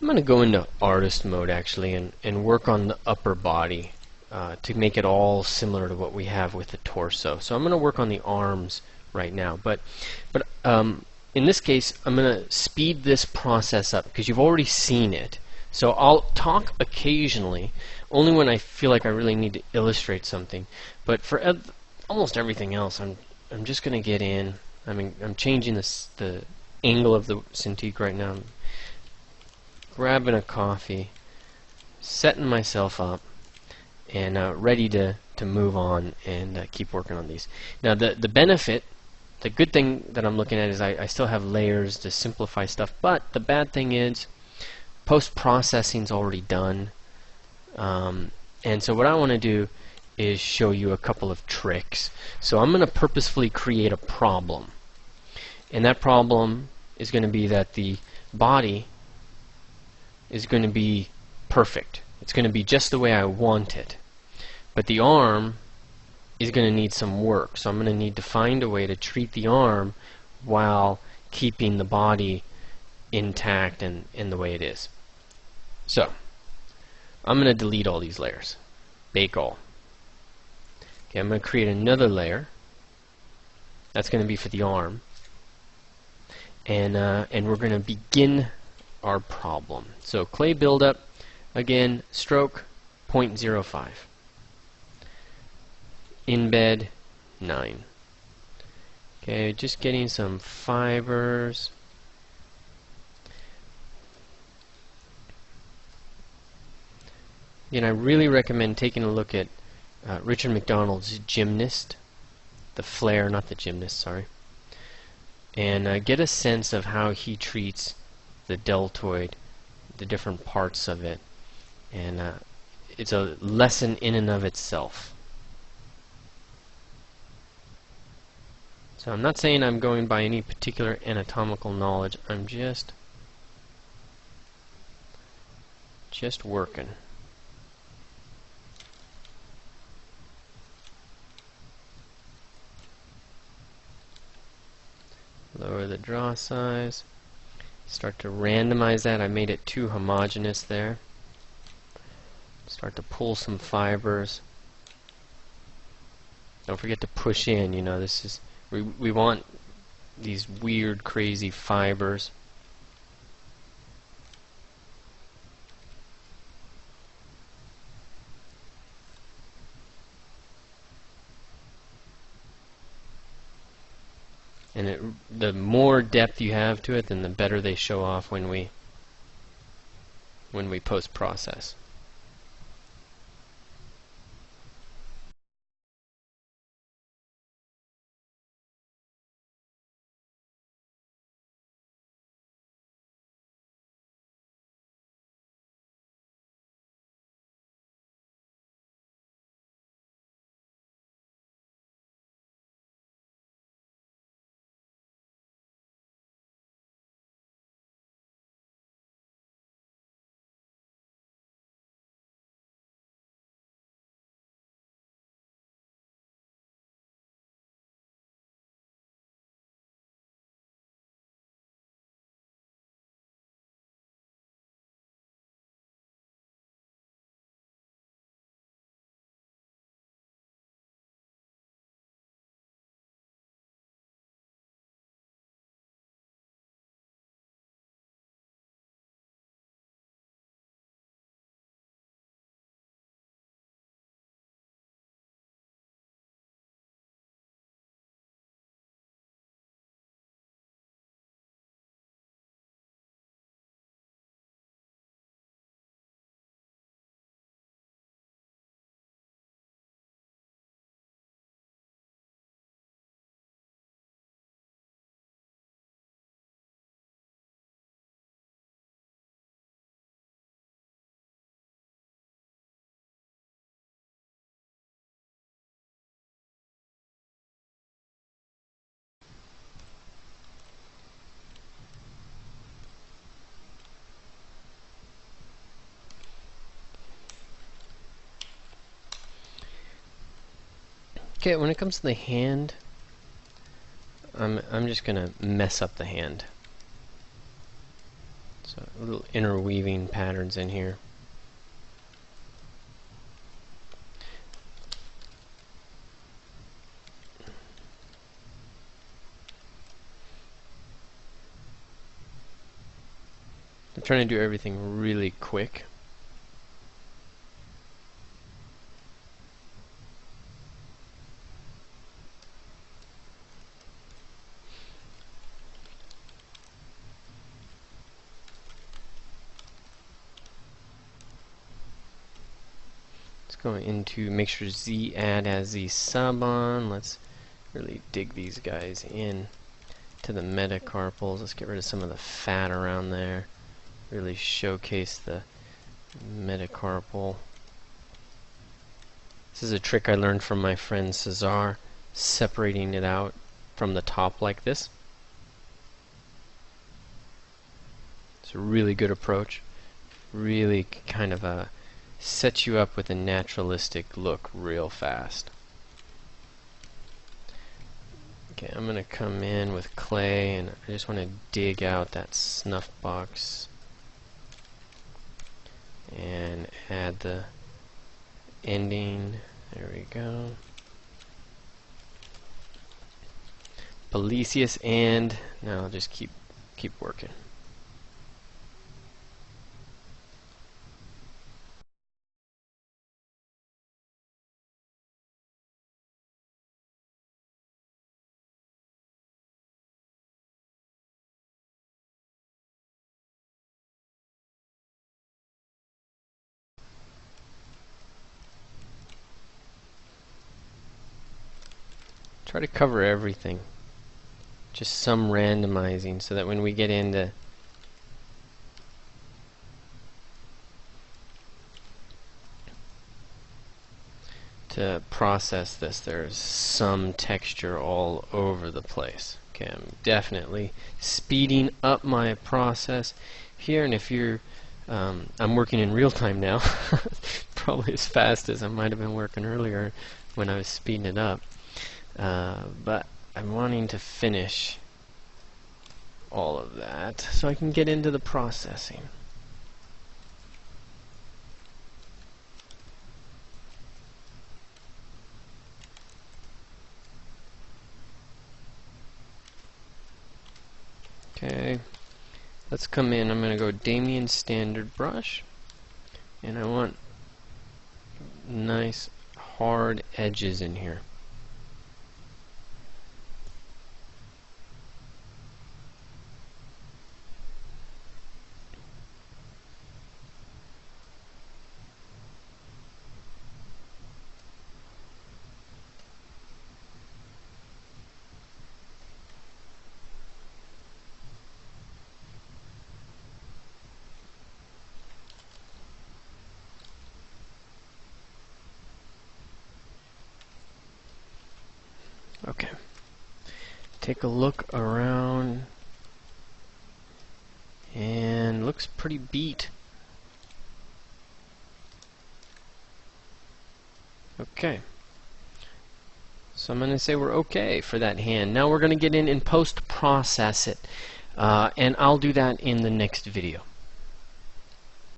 I'm going to go into artist mode actually and work on the upper body to make it all similar to what we have with the torso. So I'm going to work on the arms right now, but in this case I'm going to speed this process up because you've already seen it. So I'll talk occasionally, only when I feel like I really need to illustrate something. But for almost everything else, I'm just going to get in. I mean, I'm changing the angle of the Cintiq right now. I'm grabbing a coffee, setting myself up, and ready to move on and keep working on these. Now the benefit, the good thing that I'm looking at is I still have layers to simplify stuff, but the bad thing is post-processing's already done, and so what I want to do is show you a couple of tricks. So I'm going to purposefully create a problem, and that problem is going to be that the body is going to be perfect. It's going to be just the way I want it, but the arm is going to need some work. So I'm going to need to find a way to treat the arm while keeping the body intact and in the way it is. So I'm going to delete all these layers. Bake all. Okay, I'm going to create another layer. That's going to be for the arm. And we're going to begin our problem. So clay buildup, again, stroke 0.05. Embed 9. Okay, just getting some fibers. Again, I really recommend taking a look at Richard McDonald's Gymnast, the flare, not the gymnast, sorry, and get a sense of how he treats the deltoid, the different parts of it, and it's a lesson in and of itself. So I'm not saying I'm going by any particular anatomical knowledge, I'm just working. Lower the draw size. Start to randomize that. I made it too homogeneous there. Start to pull some fibers. Don't forget to push in. You know, this is we want these weird, crazy fibers. And the more depth you have to it, then the better they show off when we post-process. Okay, when it comes to the hand, I'm just gonna mess up the hand. So little interweaving patterns in here. I'm trying to do everything really quick. Let's go into make sure Z add has the sub on. Let's really dig these guys in to the metacarpals. Let's get rid of some of the fat around there. Really showcase the metacarpal. This is a trick I learned from my friend Cesar, separating it out from the top like this. It's a really good approach. Really kind of sets you up with a naturalistic look real fast. Okay, I'm going to come in with clay and I just want to dig out that snuff box and add the ending. There we go. Policius, and now I'll just keep working. Try to cover everything. Just some randomizing so that when we get into to process this, there's some texture all over the place. Okay, I'm definitely speeding up my process here, and if you're I'm working in real time now, probably as fast as I might have been working earlier when I was speeding it up. But I'm wanting to finish all of that so I can get into the processing. Okay, let's come in. I'm going to go Damien Standard Brush, and I want nice hard edges in here. Okay, take a look around, and looks pretty beat. Okay, so I'm going to say we're okay for that hand. Now we're going to get in and post-process it, and I'll do that in the next video.